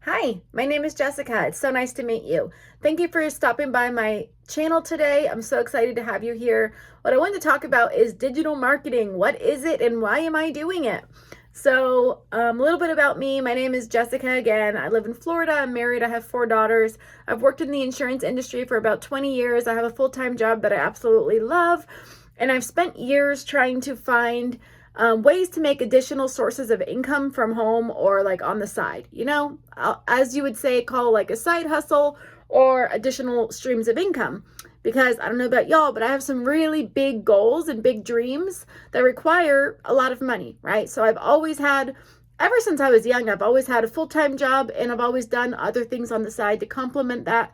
Hi, my name is Jessica. It's so nice to meet you. Thank you for stopping by my channel today. I'm so excited to have you here. What I wanted to talk about is digital marketing. What is it and why am I doing it? So, a little bit about me. My name is Jessica again. I live in Florida. I'm married. I have 4 daughters. I've worked in the insurance industry for about 20 years. I have a full-time job that I absolutely love. And I've spent years trying to find ways to make additional sources of income from home or like on the side, as you would say, call like a side hustle or additional streams of income. Because I don't know about y'all, but I have some really big goals and big dreams that require a lot of money, right? So I've always had, ever since I was young, I've always had a full-time job and I've always done other things on the side to complement that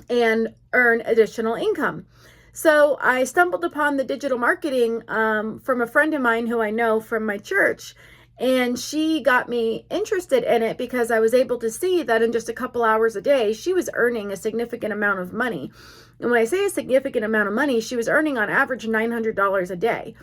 and earn additional income. So I stumbled upon the digital marketing from a friend of mine who I know from my church, and she got me interested in it because I was able to see that in just a couple hours a day, she was earning a significant amount of money. And when I say a significant amount of money, she was earning on average $900 a day.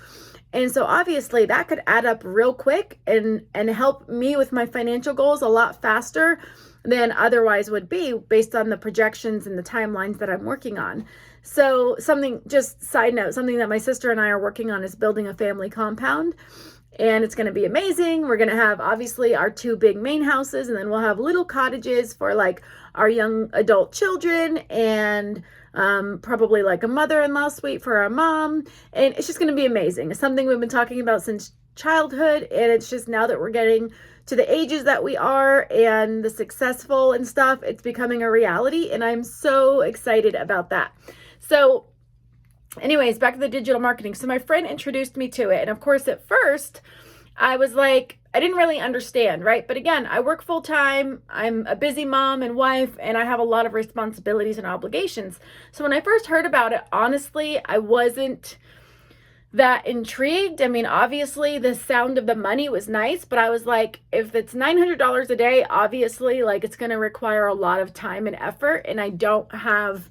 And so obviously that could add up real quick and help me with my financial goals a lot faster than otherwise would be based on the projections and the timelines that I'm working on. So just side note, something that my sister and I are working on is building a family compound, and it's going to be amazing. We're going to have obviously our 2 big main houses, and then we'll have little cottages for like our young adult children, and probably like a mother-in-law suite for our mom. And it's just going to be amazing. It's something we've been talking about since childhood, and it's just now that we're getting to the ages that we are and the successful and stuff, it's becoming a reality, and I'm so excited about that. So anyways, back to the digital marketing. So my friend introduced me to it. And of course, at first, I was like, I didn't really understand, right? But again, I work full time. I'm a busy mom and wife, and I have a lot of responsibilities and obligations. So when I first heard about it, honestly, I wasn't that intrigued. I mean, obviously the sound of the money was nice, but I was like, if it's $900 a day, obviously like it's going to require a lot of time and effort, and I don't have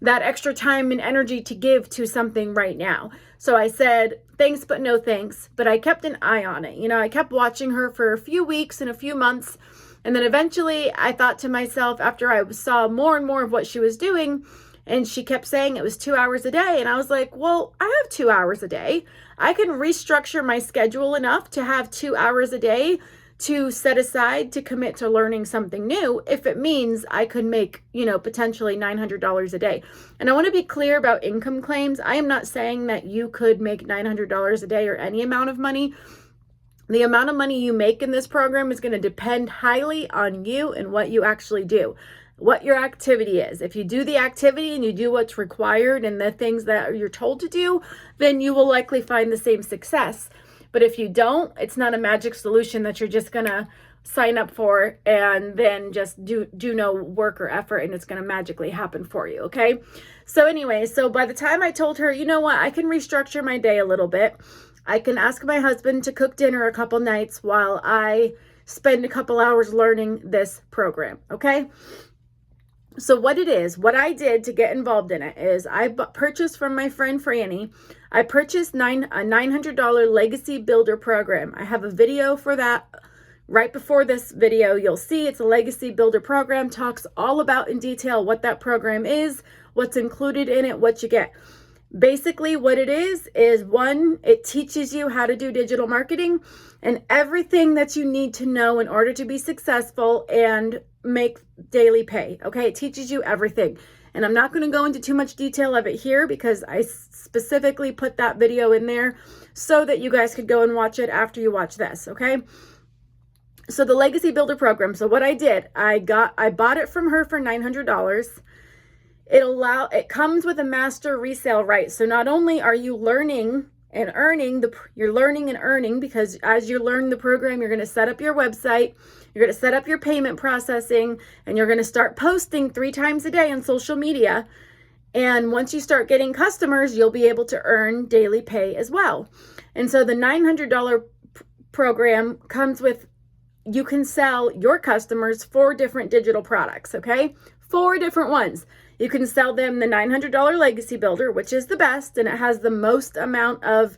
that extra time and energy to give to something right now. So I said, thanks, but no thanks. But I kept an eye on it. I kept watching her for a few weeks and a few months. And then eventually I thought to myself, after I saw more and more of what she was doing, and she kept saying it was 2 hours a day. And I was like, well, I have 2 hours a day. I can restructure my schedule enough to have 2 hours a day to set aside to commit to learning something new if it means I could make, potentially $900 a day. And I want to be clear about income claims. I am not saying that you could make $900 a day or any amount of money. The amount of money you make in this program is going to depend highly on you and what you actually do, what your activity is. If you do the activity and you do what's required and the things that you're told to do, then you will likely find the same success. But if you don't, it's not a magic solution that you're just going to sign up for and then just do no work or effort and it's going to magically happen for you, okay? So anyway, so by the time I told her, you know what, I can restructure my day a little bit. I can ask my husband to cook dinner a couple nights while I spend a couple hours learning this program, okay? So what I did to get involved in it is I purchased from my friend Franny, I purchased a $900 Legacy Builder program. I have a video for that right before this video. You'll see it's a Legacy Builder program, talks all about in detail what that program is, what's included in it, what you get. Basically what it is one, it teaches you how to do digital marketing and everything that you need to know in order to be successful and make daily pay. Okay, it teaches you everything. And I'm not going to go into too much detail of it here because I specifically put that video in there so that you guys could go and watch it after you watch this, okay? So the Legacy Builder program, so what I did, I bought it from her for $900. It comes with a master resale right. So not only are you learning and earning, you're learning and earning because as you learn the program, you're going to set up your website, you're going to set up your payment processing, and you're going to start posting 3 times a day on social media. And once you start getting customers, you'll be able to earn daily pay as well. And so the $900 program comes with, you can sell your customers 4 different digital products, okay? 4 different ones. You can sell them the $900 Legacy Builder, which is the best, and it has the most amount of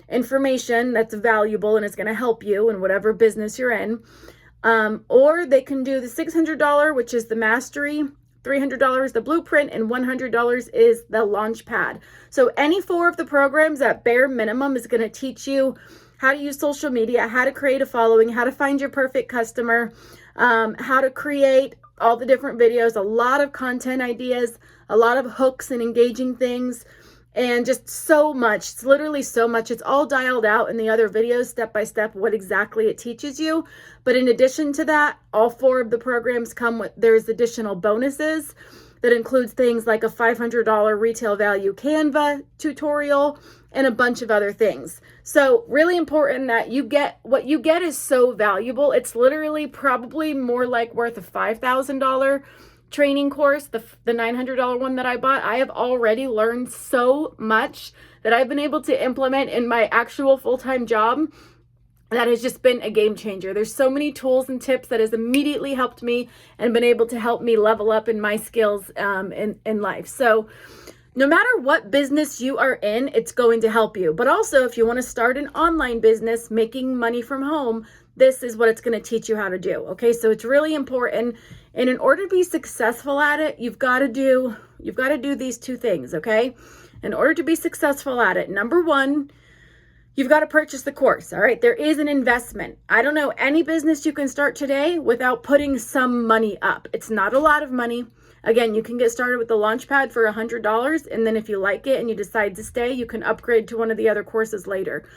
information that's valuable and it's going to help you in whatever business you're in. Or they can do the $600, which is the mastery, $300 the blueprint, and $100 is the launch pad. So any 4 of the programs at bare minimum is going to teach you how to use social media, how to create a following, how to find your perfect customer, how to create all the different videos, a lot of content ideas, a lot of hooks and engaging things, and just so much. It's literally so much. It's all dialed out in the other videos, step by step, what exactly it teaches you. But in addition to that, all 4 of the programs come with, there's additional bonuses that includes things like a $500 retail value Canva tutorial and a bunch of other things. So really important that you get, what you get is so valuable. It's literally probably more like worth a $5,000 training course, the $900 one that I bought. I have already learned so much that I've been able to implement in my actual full-time job. That has just been a game changer. There's so many tools and tips that has immediately helped me and been able to help me level up in my skills in life. So no matter what business you are in, it's going to help you. But also, if you want to start an online business making money from home, this is what it's going to teach you how to do. Okay, so it's really important. And in order to be successful at it, you've got to do these 2 things. Okay, in order to be successful at it, number 1, you've got to purchase the course. All right, there is an investment. I don't know any business you can start today without putting some money up. It's not a lot of money. Again, you can get started with the Launchpad for $100, and then if you like it and you decide to stay, you can upgrade to one of the other courses later.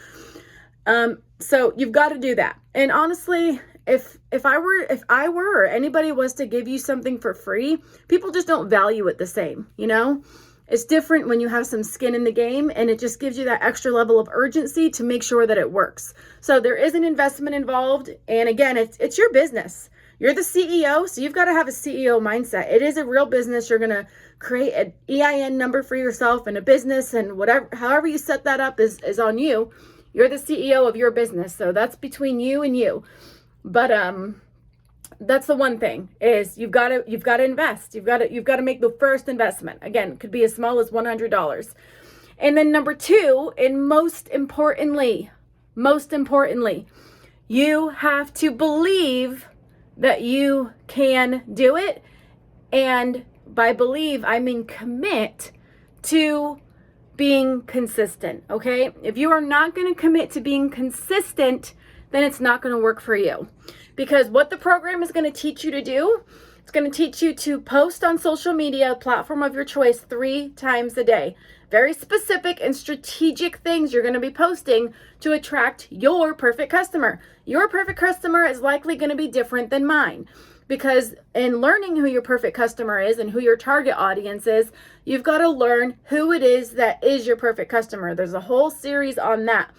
So you've got to do that. And honestly, if I were or anybody was to give you something for free, people just don't value it the same, you know? It's different when you have some skin in the game, and it just gives you that extra level of urgency to make sure that it works. So there is an investment involved. And again, it's your business. You're the CEO, so you've got to have a CEO mindset. It is a real business. You're going to create an EIN number for yourself and a business, and whatever, however you set that up is on you. You're the CEO of your business. So that's between you and you. But that's the one thing, is you've got to invest. You've got to make the first investment. Again, it could be as small as $100. And then number 2, and most importantly, you have to believe that you can do it. And by believe, I mean commit to being consistent. Okay, if you are not going to commit to being consistent, then it's not going to work for you. Because what the program is going to teach you to do, it's going to teach you to post on social media platform of your choice 3 times a day. Very specific and strategic things you're going to be posting to attract your perfect customer. Your perfect customer is likely going to be different than mine, because in learning who your perfect customer is and who your target audience is, you've got to learn who it is that is your perfect customer. There's a whole series on that.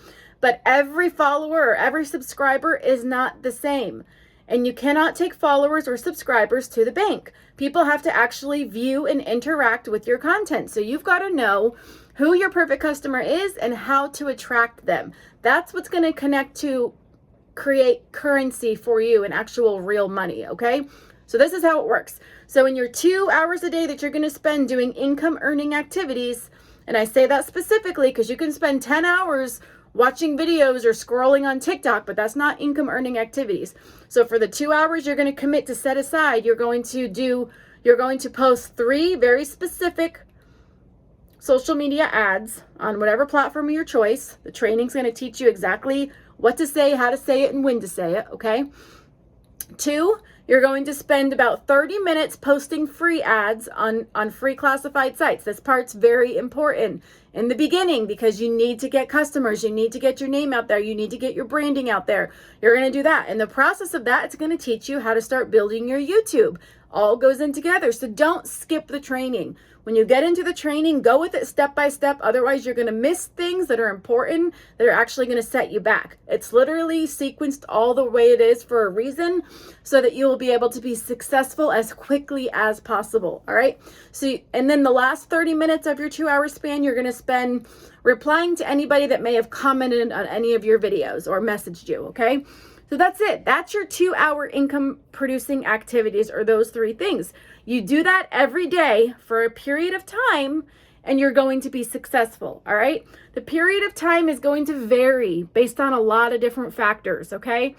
But every follower or every subscriber is not the same. And you cannot take followers or subscribers to the bank. People have to actually view and interact with your content. So you've got to know who your perfect customer is and how to attract them. That's what's going to connect to create currency for you and actual real money, okay? So this is how it works. So in your 2 hours a day that you're going to spend doing income earning activities, and I say that specifically because you can spend 10 hours watching videos or scrolling on TikTok, but that's not income earning activities. So for the 2 hours you're going to commit to set aside, you're going to post 3 very specific social media ads on whatever platform of your choice. The training's going to teach you exactly what to say, how to say it, and when to say it, okay? 2, you're going to spend about 30 minutes posting free ads on free classified sites. This part's very important in the beginning because you need to get customers. You need to get your name out there. You need to get your branding out there. You're going to do that. In the process of that, it's going to teach you how to start building your YouTube. All goes in together. So don't skip the training. When you get into the training, go with it step by step. Otherwise, you're going to miss things that are important that are actually going to set you back. It's literally sequenced all the way it is for a reason so that you will be able to be successful as quickly as possible. All right. So, and then the last 30 minutes of your 2 hour span, you're going to spend replying to anybody that may have commented on any of your videos or messaged you. Okay. So that's it. That's your 2 hour income producing activities, or those 3 things. You do that every day for a period of time and you're going to be successful. All right. The period of time is going to vary based on a lot of different factors. Okay.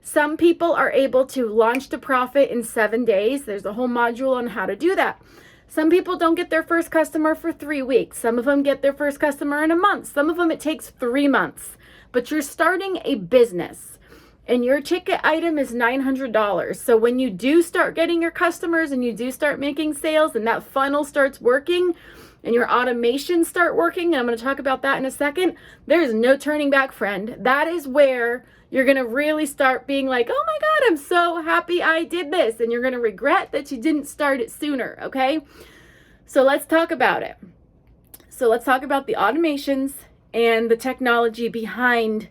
Some people are able to launch to profit in 7 days. There's a whole module on how to do that. Some people don't get their first customer for 3 weeks. Some of them get their first customer in a month. Some of them it takes 3 months. But you're starting a business and your ticket item is $900. So when you do start getting your customers and you do start making sales and that funnel starts working and your automations start working, and I'm going to talk about that in a second, there's no turning back, friend. That is where you're going to really start being like, oh my God, I'm so happy I did this. And you're going to regret that you didn't start it sooner. Okay. So let's talk about it. So let's talk about the automations and the technology behind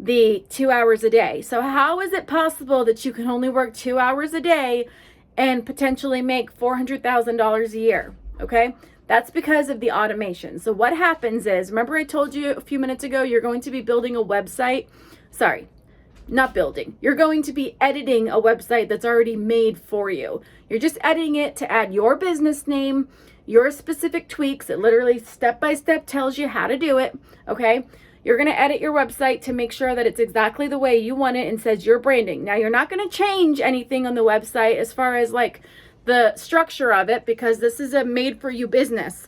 the 2 hours a day. So how is it possible that you can only work 2 hours a day and potentially make $400,000 a year? Okay. That's because of the automation. So what happens is, remember I told you a few minutes ago, you're going to be building a website. Sorry, not building. You're going to be editing a website that's already made for you. You're just editing it to add your business name, your specific tweaks. It literally step by step tells you how to do it. Okay. You're going to edit your website to make sure that it's exactly the way you want it and says your branding. Now you're not going to change anything on the website as far as like the structure of it, because this is a made for you business.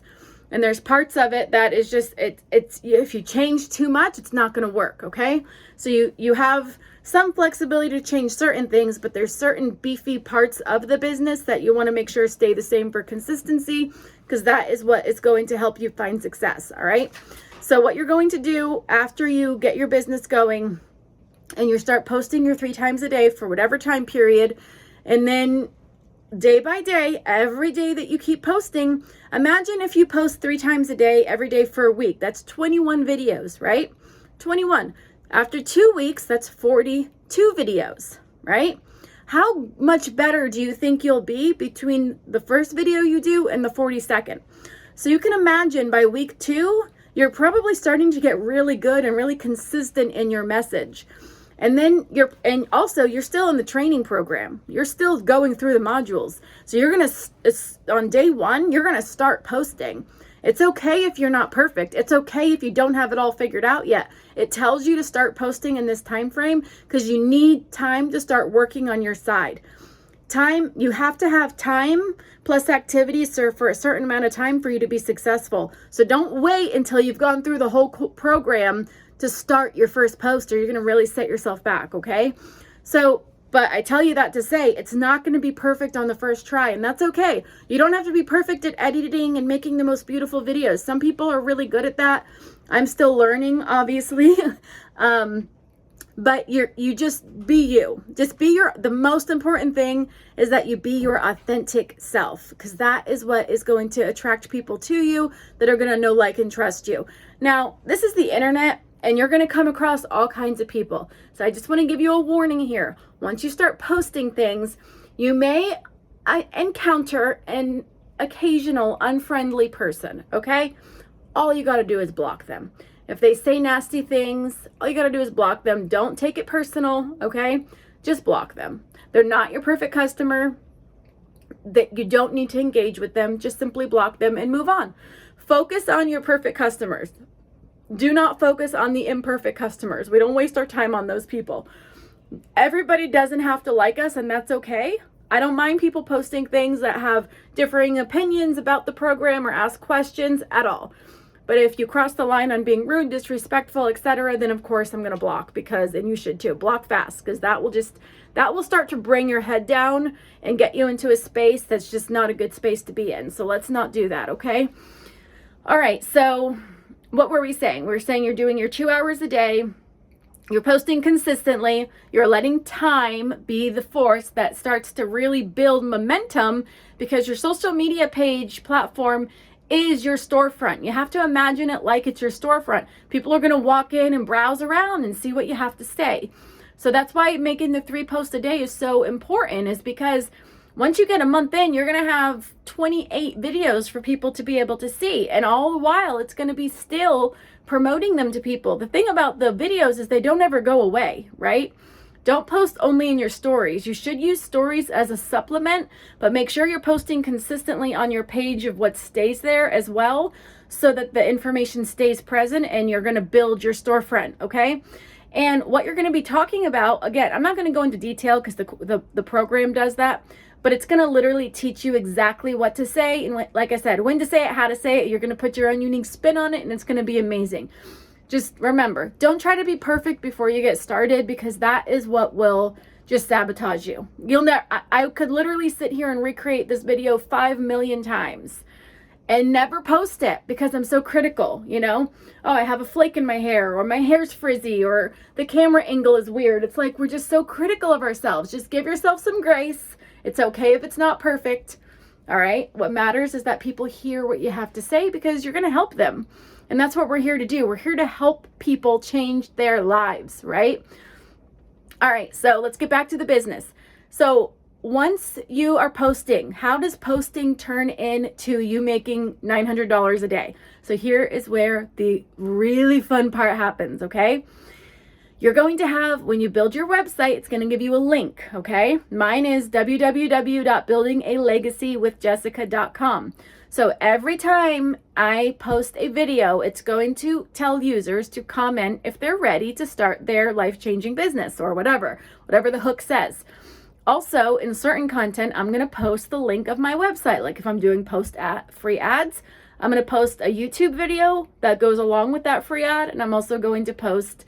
And there's parts of it that is just, it's if you change too much, it's not going to work. Okay. So you have some flexibility to change certain things, but there's certain beefy parts of the business that you want to make sure stay the same for consistency, because that is what is going to help you find success. All right. So what you're going to do after you get your business going and you start posting your 3 times a day for whatever time period, and then day by day, every day that you keep posting, imagine if you post 3 times a day, every day for a week. That's 21 videos, right? 21. After 2 weeks, that's 42 videos, right? How much better do you think you'll be between the first video you do and the 42nd? So you can imagine by week 2, you're probably starting to get really good and really consistent in your message. And then you're still in the training program. You're still going through the modules. So you're going to, on day 1, you're going to start posting. It's okay if you're not perfect. It's okay if you don't have it all figured out yet. It tells you to start posting in this time frame because you need time to start working on your side. Time, you have to have time plus activities for a certain amount of time for you to be successful. So don't wait until you've gone through the whole program to start your first post, or you're going to really set yourself back. Okay. So, but I tell you that to say it's not going to be perfect on the first try, and that's okay. You don't have to be perfect at editing and making the most beautiful videos. Some people are really good at that. I'm still learning, obviously. But you just be you. Just be the most important thing is that you be your authentic self, because that is what is going to attract people to you that are going to know, like, and trust you. Now, this is the internet, and you're going to come across all kinds of people. So I just want to give you a warning here. Once you start posting things, you may encounter an occasional unfriendly person, okay? All you got to do is block them. If they say nasty things, all you got to do is block them. Don't take it personal, okay? Just block them. They're not your perfect customer. That you don't need to engage with them. Just simply block them and move on. Focus on your perfect customers. Do not focus on the imperfect customers. We don't waste our time on those people. Everybody doesn't have to like us, and that's okay. I don't mind people posting things that have differing opinions about the program or ask questions at all. But if you cross the line on being rude, disrespectful, etc., then of course I'm going to block, and you should too. Block fast, because that will start to bring your head down and get you into a space that's just not a good space to be in. So let's not do that, okay? All right, so what were we saying? We were saying you're doing your 2 hours a day. You're posting consistently. You're letting time be the force that starts to really build momentum, because your social media page platform is your storefront. You have to imagine it like it's your storefront. People are going to walk in and browse around and see what you have to say. So that's why making the 3 posts a day is so important, is because once you get a month in, you're going to have 28 videos for people to be able to see. And all the while, it's going to be still promoting them to people. The thing about the videos is they don't ever go away, right? Don't post only in your stories. You should use stories as a supplement, but make sure you're posting consistently on your page of what stays there as well, so that the information stays present and you're going to build your storefront, okay? And what you're going to be talking about, again, I'm not going to go into detail because the program does that, but it's going to literally teach you exactly what to say. And like I said, when to say it, how to say it. You're going to put your own unique spin on it, and it's going to be amazing. Just remember, don't try to be perfect before you get started, because that is what will just sabotage you. You'll never, I could literally sit here and recreate this video 5 million times and never post it because I'm so critical, you know? Oh, I have a flake in my hair, or my hair's frizzy, or the camera angle is weird. It's like we're just so critical of ourselves. Just give yourself some grace. It's okay if it's not perfect. All right? What matters is that people hear what you have to say, because you're going to help them. And that's what we're here to do. We're here to help people change their lives, right? All right, so let's get back to the business. So once you are posting, how does posting turn into you making $900 a day? So here is where the really fun part happens, okay? You're going to have, when you build your website, it's going to give you a link, okay? Mine is www.buildingalegacywithjessica.com. So every time I post a video, it's going to tell users to comment if they're ready to start their life-changing business or whatever the hook says. Also, in certain content, I'm going to post the link of my website. Like if I'm doing free ads, I'm going to post a YouTube video that goes along with that free ad, and I'm also going to post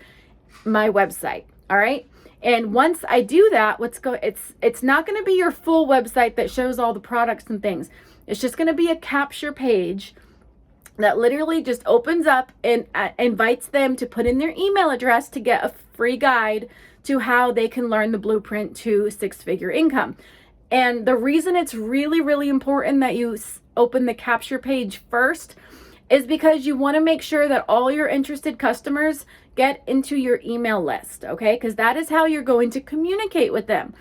my website. All right? And once I do that, it's not going to be your full website that shows all the products and things. It's just going to be a capture page that literally just opens up and invites them to put in their email address to get a free guide to how they can learn the blueprint to six-figure income. And the reason it's really, really important that you open the capture page first is because you want to make sure that all your interested customers get into your email list, okay? Because that is how you're going to communicate with them.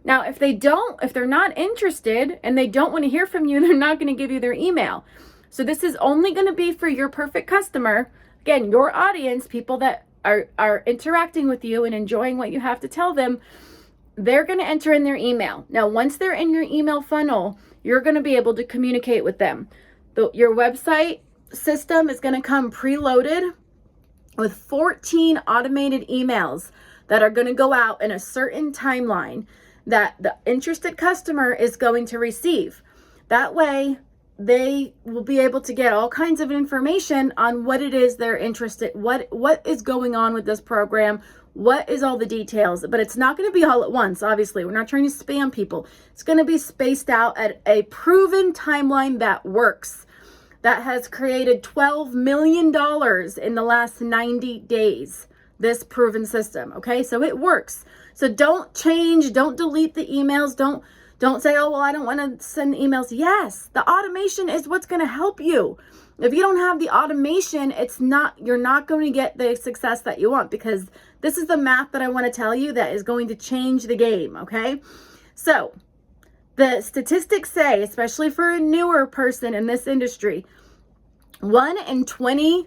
Now, if they're not interested and they don't want to hear from you, they're not going to give you their email. So this is only going to be for your perfect customer. Again, your audience, people that are interacting with you and enjoying what you have to tell them, they're going to enter in their email. Now, once they're in your email funnel, you're going to be able to communicate with them. Your website system is going to come preloaded with 14 automated emails that are going to go out in a certain timeline that the interested customer is going to receive. That way, they will be able to get all kinds of information on what it is they're interested, what is going on with this program, what is all the details. But it's not going to be all at once, obviously. We're not trying to spam people. It's going to be spaced out at a proven timeline that works, that has created $12 million in the last 90 days, this proven system, okay? So it works. So don't change, don't delete the emails, don't say, oh, well, I don't want to send emails. Yes, the automation is what's going to help you. If you don't have the automation, you're not going to get the success that you want, because this is the math that I want to tell you that is going to change the game, okay? So the statistics say, especially for a newer person in this industry, 1 in 20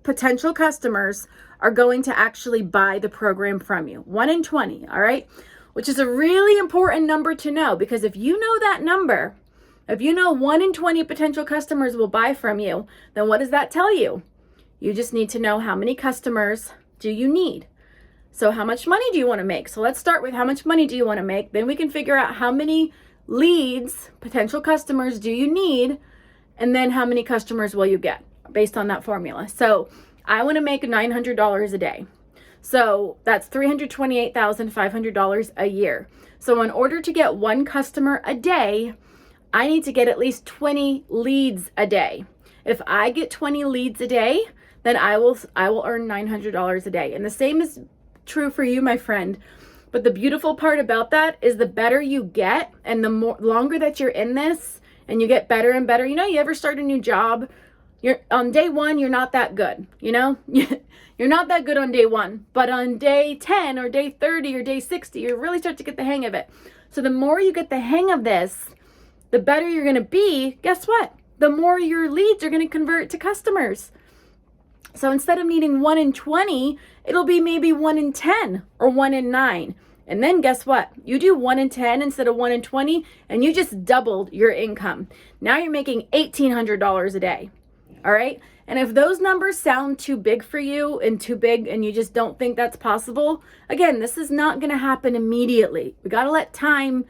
potential customers are going to actually buy the program from you. 1 in 20, all right? Which is a really important number to know, because if you know that number, if you know 1 in 20 potential customers will buy from you, then what does that tell you? You just need to know how many customers do you need. So how much money do you want to make? So let's start with how much money do you want to make? Then we can figure out how many leads, potential customers, do you need? And then how many customers will you get based on that formula? So I want to make $900 a day. So that's $328,500 a year. So in order to get 1 customer a day, I need to get at least 20 leads a day. If I get 20 leads a day, then I will earn $900 a day. And the same is true for you, my friend. But the beautiful part about that is the better you get and the longer that you're in this and you get better and better. You know, you ever start a new job, you're on day 1, you're not that good, you know? You're not that good on day 1, but on day 10 or day 30 or day 60, you really start to get the hang of it. So the more you get the hang of this, the better you're going to be. Guess what? The more your leads are going to convert to customers. So instead of needing 1 in 20, it'll be maybe 1 in 10 or 1 in 9. And then guess what? You do 1 in 10 instead of 1 in 20, and you just doubled your income. Now you're making $1,800 a day. All right. And if those numbers sound too big for you and too big and you just don't think that's possible, again, this is not going to happen immediately. We got to let time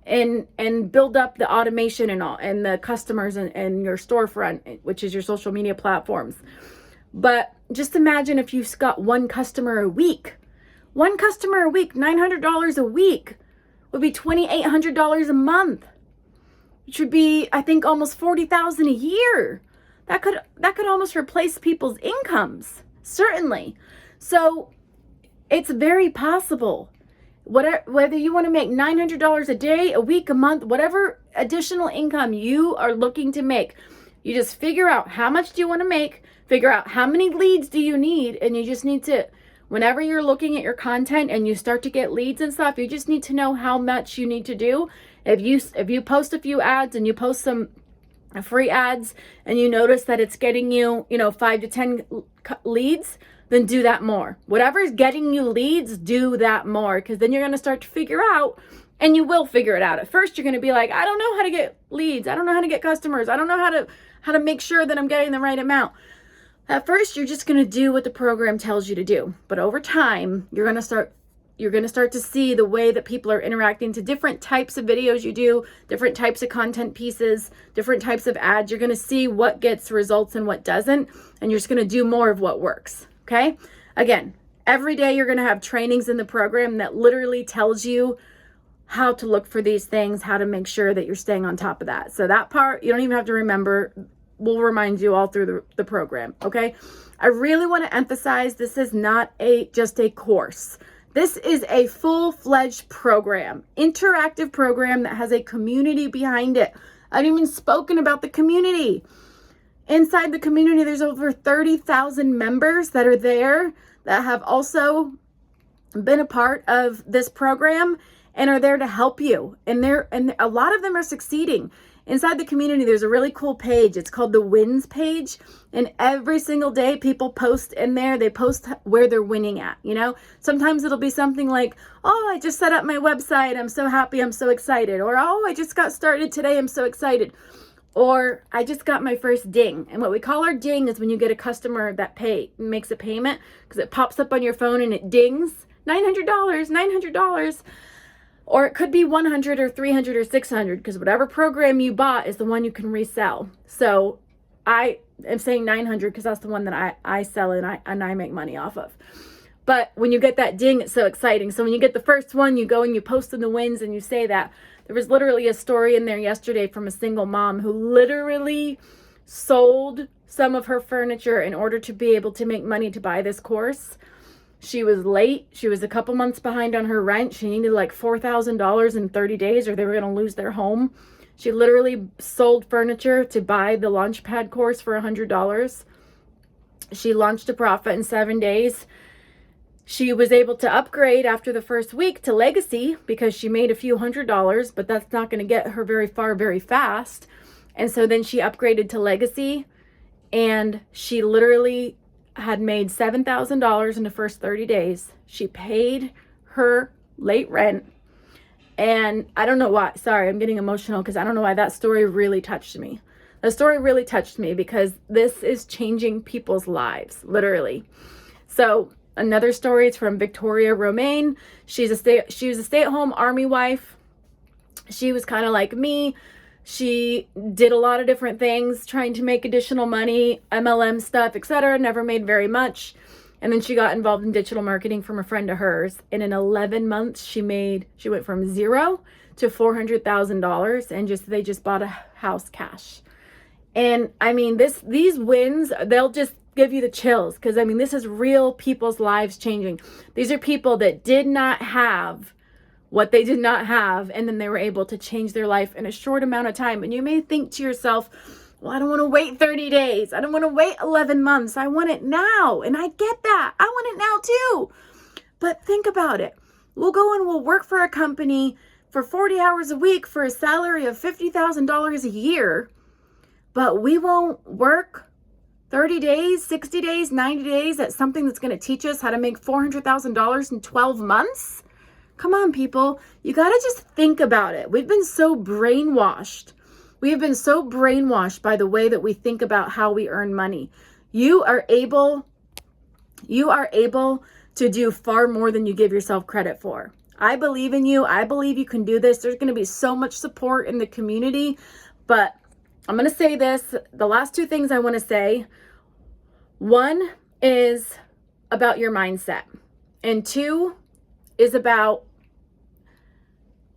and build up the automation and all, and the customers and your storefront, which is your social media platforms. But just imagine if you've got one customer a week. One customer a week, $900 a week would be $2,800 a month, which would be, I think, almost $40,000 a year. That could almost replace people's incomes, certainly. So it's very possible. Whether you want to make $900 a day, a week, a month, whatever additional income you are looking to make, you just figure out how much do you want to make, figure out how many leads do you need, and you just need to, whenever you're looking at your content and you start to get leads and stuff, you just need to know how much you need to do. If you post a few ads and you post some free ads and you notice that it's getting you, 5 to 10 leads, then do that more. Whatever is getting you leads, do that more, because then you're going to start to figure out, and you will figure it out. At first, you're going to be like, I don't know how to get leads. I don't know how to get customers. I don't know how to make sure that I'm getting the right amount. At first, you're just going to do what the program tells you to do. But over time, you're going to start to see the way that people are interacting to different types of videos you do, different types of content pieces, different types of ads. You're going to see what gets results and what doesn't, and you're just going to do more of what works. Okay? Again, every day you're going to have trainings in the program that literally tells you how to look for these things, how to make sure that you're staying on top of that. So that part, you don't even have to remember. We'll remind you all through the program. Okay? I really want to emphasize this is not just a course. This is a full-fledged program, interactive program that has a community behind it. I've even spoken about the community. Inside the community, there's over 30,000 members that are there that have also been a part of this program and are there to help you. And a lot of them are succeeding. Inside the community, there's a really cool page. It's called the wins page. And every single day, people post in there. They post where they're winning at, Sometimes it'll be something like, oh, I just set up my website. I'm so happy. I'm so excited. Or, oh, I just got started today. I'm so excited. Or, I just got my first ding. And what we call our ding is when you get a customer that makes a payment, because it pops up on your phone and it dings, $900, $900. Or it could be 100 or 300 or 600, because whatever program you bought is the one you can resell. So I am saying 900 because that's the one that I sell and I make money off of. But when you get that ding, it's so exciting. So when you get the first one, you go and you post in the wins and you say that. There was literally a story in there yesterday from a single mom who literally sold some of her furniture in order to be able to make money to buy this course. She was late. She was a couple months behind on her rent. She needed like $4,000 in 30 days or they were going to lose their home. She literally sold furniture to buy the Launchpad course for $100. She launched a profit in 7 days. She was able to upgrade after the first week to Legacy because she made a few $100s, but that's not going to get her very far very fast. And so then she upgraded to Legacy, and she literally had made $7,000 in the first 30 days. She paid her late rent. And I don't know why. Sorry, I'm getting emotional because I don't know why that story really touched me. The story really touched me because this is changing people's lives, literally. So another story is from Victoria Romaine. She was a stay-at-home army wife. She was kind of like me. She did a lot of different things, trying to make additional money, MLM stuff, etc. Never made very much. And then she got involved in digital marketing from a friend of hers. And in 11 months, she went from zero to $400,000, and they just bought a house cash. And I mean, these wins, they'll just give you the chills, because I mean, this is real people's lives changing. These are people that did not have what they did not have, and then they were able to change their life in a short amount of time. And you may think to yourself, well, I don't want to wait 30 days. I don't want to wait 11 months. I want it now. And I get that. I want it now too. But think about it. We'll go and we'll work for a company for 40 hours a week for a salary of $50,000 a year, but we won't work 30 days, 60 days, 90 days at something that's going to teach us how to make $400,000 in 12 months? Come on, people. You got to just think about it. We've been so brainwashed We have been so brainwashed by the way that we think about how we earn money. You are able to do far more than you give yourself credit for. I believe in you. I believe you can do this. There's going to be so much support in the community, but I'm going to say this. The last two things I want to say. One is about your mindset, and two is about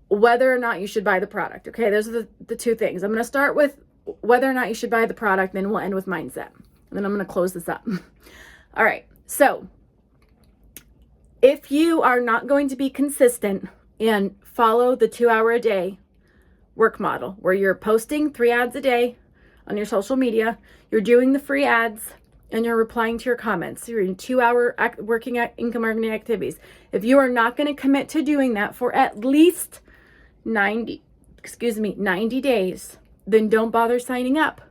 whether or not you should buy the product. Okay, those are the two things. I'm going to start with whether or not you should buy the product, then we'll end with mindset. And then I'm going to close this up. All right, so if you are not going to be consistent and follow the 2-hour-a-day work model where you're posting 3 ads a day on your social media, you're doing the free ads, and you're replying to your comments, you're in 2-hour working at income marketing activities. If you are not going to commit to doing that for at least 90 days, then don't bother signing up.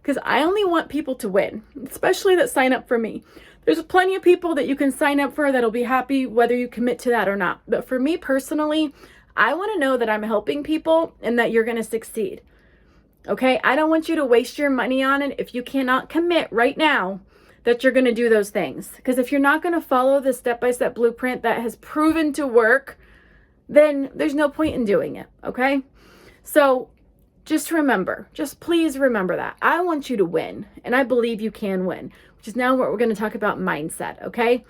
Because I only want people to win, especially that sign up for me. There's plenty of people that you can sign up for that'll be happy whether you commit to that or not. But for me personally, I want to know that I'm helping people and that you're going to succeed. Okay? I don't want you to waste your money on it if you cannot commit right now that you're going to do those things. Because if you're not going to follow the step-by-step blueprint that has proven to work, then there's no point in doing it. Okay? So just remember, just please remember that. I want you to win, and I believe you can win, which is now what we're going to talk about mindset, okay?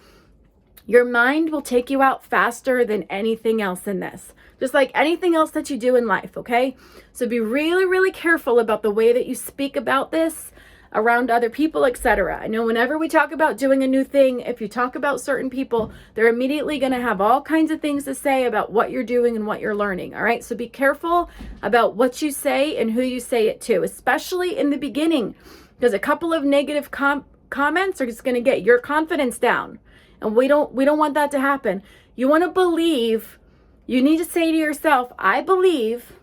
Your mind will take you out faster than anything else in this, just like anything else that you do in life, okay? So be really, really careful about the way that you speak about this around other people, etc. I know whenever we talk about doing a new thing, if you talk about certain people, they're immediately going to have all kinds of things to say about what you're doing and what you're learning, all right? So be careful about what you say and who you say it to, especially in the beginning, because a couple of negative comments are just going to get your confidence down, and we don't want that to happen. You want to believe. You need to say to yourself, I believe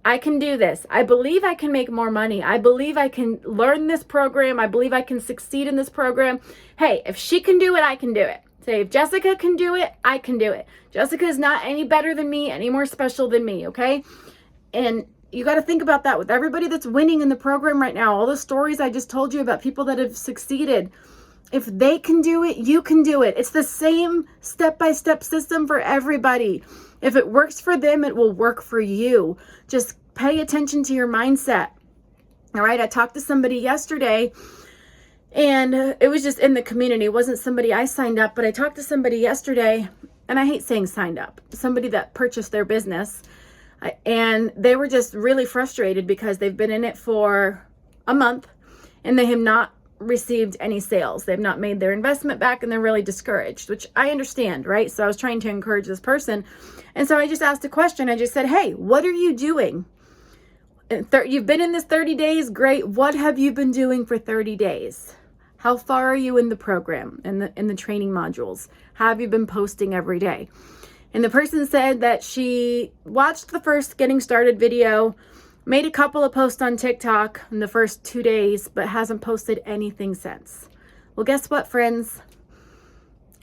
I can do this. I believe I can make more money. I believe I can learn this program. I believe I can succeed in this program. Hey, if she can do it, I can do it. Say, if Jessica can do it, I can do it. Jessica is not any better than me, any more special than me, okay? And you got to think about that with everybody that's winning in the program right now. All the stories I just told you about people that have succeeded. If they can do it, you can do it. It's the same step-by-step system for everybody. If it works for them, it will work for you. Just pay attention to your mindset. All right, I talked to somebody yesterday, and it was just in the community. It wasn't somebody I signed up, but I talked to somebody yesterday, and I hate saying signed up, somebody that purchased their business, and they were just really frustrated because they've been in it for a month, and they have not received any sales. They've not made their investment back, and they're really discouraged, which I understand, right? So I was trying to encourage this person. And so I just asked a question. I just said, hey, what are you doing? You've been in this 30 days. Great. What have you been doing for 30 days? How far are you in the program, in the training modules? Have you been posting every day? And the person said that she watched the first getting started video, made a couple of posts on TikTok in the first 2 days, but hasn't posted anything since. Well, guess what, friends?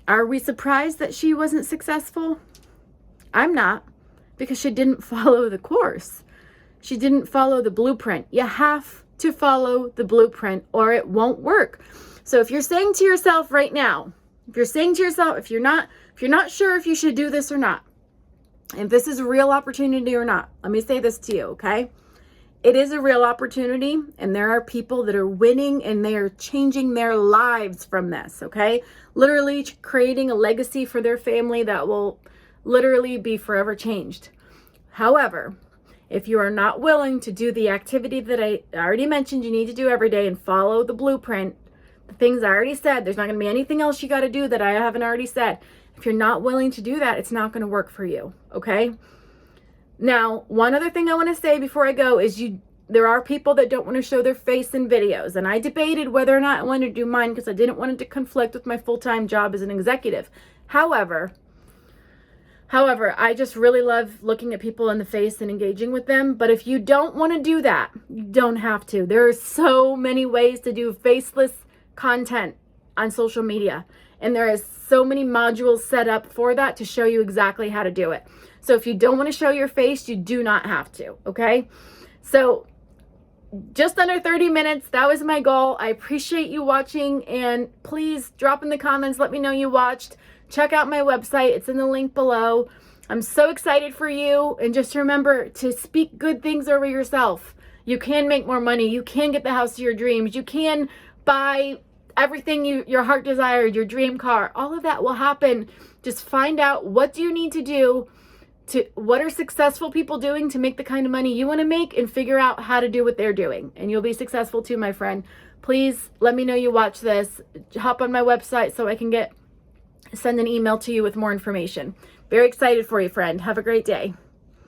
Are we surprised that she wasn't successful? I'm not, because she didn't follow the course. She didn't follow the blueprint. You have to follow the blueprint or it won't work. So if you're saying to yourself right now, if you're not sure if you should do this or not, if this is a real opportunity or not, let me say this to you, okay? It is a real opportunity, and there are people that are winning and they are changing their lives from this, okay? Literally creating a legacy for their family that will literally be forever changed. However, if you are not willing to do the activity that I already mentioned you need to do every day and follow the blueprint, the things I already said, there's not going to be anything else you got to do that I haven't already said. If you're not willing to do that, it's not going to work for you, okay? Now, one other thing I want to say before I go is there are people that don't want to show their face in videos, and I debated whether or not I wanted to do mine because I didn't want it to conflict with my full-time job as an executive. However, I just really love looking at people in the face and engaging with them. But if you don't want to do that, you don't have to. There are so many ways to do faceless content on social media. And there is so many modules set up for that to show you exactly how to do it. So if you don't want to show your face, you do not have to, okay? So just under 30 minutes. That was my goal. I appreciate you watching, and please drop in the comments. Let me know you watched. Check out my website. It's in the link below. I'm so excited for you. And just remember to speak good things over yourself. You can make more money. You can get the house of your dreams. You can buy everything your heart desired, your dream car. All of that will happen. Just find out, what do you need to do, what are successful people doing to make the kind of money you want to make, and figure out how to do what they're doing, and you'll be successful too, my friend. Please let me know you watch this. Hop on my website so I can send an email to you with more information. Very excited for you, friend. Have a great day.